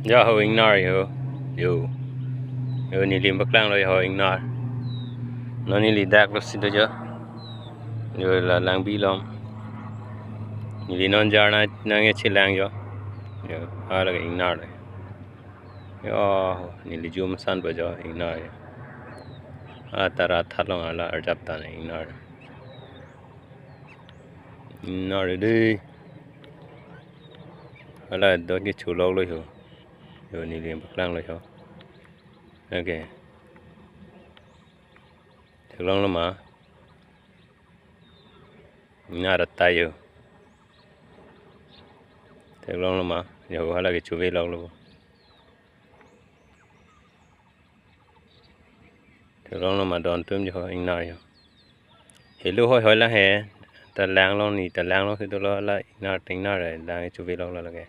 giờ hồi ingnar yo ni lim bắc lang rồi hồi ingnar nó ni li dak lo xin đó rồi là lang bi lom ni li non jar na nghe chi lang yo là cái ingnar này yo ni li jum san ba jo ingnar tara thalong ala arjap ta này ingnar đi là đó cái chủ lâu rồi rồi ni lim bắc lang rồi ok thực long lắm mà ingnar tay yo thực long lắm mà giờ là cái chủ về lâu luôn thực long lắm mà đòn tôm cho ingnar yo thì lúc hỏi là hè ta lang long thì ta lang long thì tôi lo là ingnar rồi là cái chủ về lâu là cái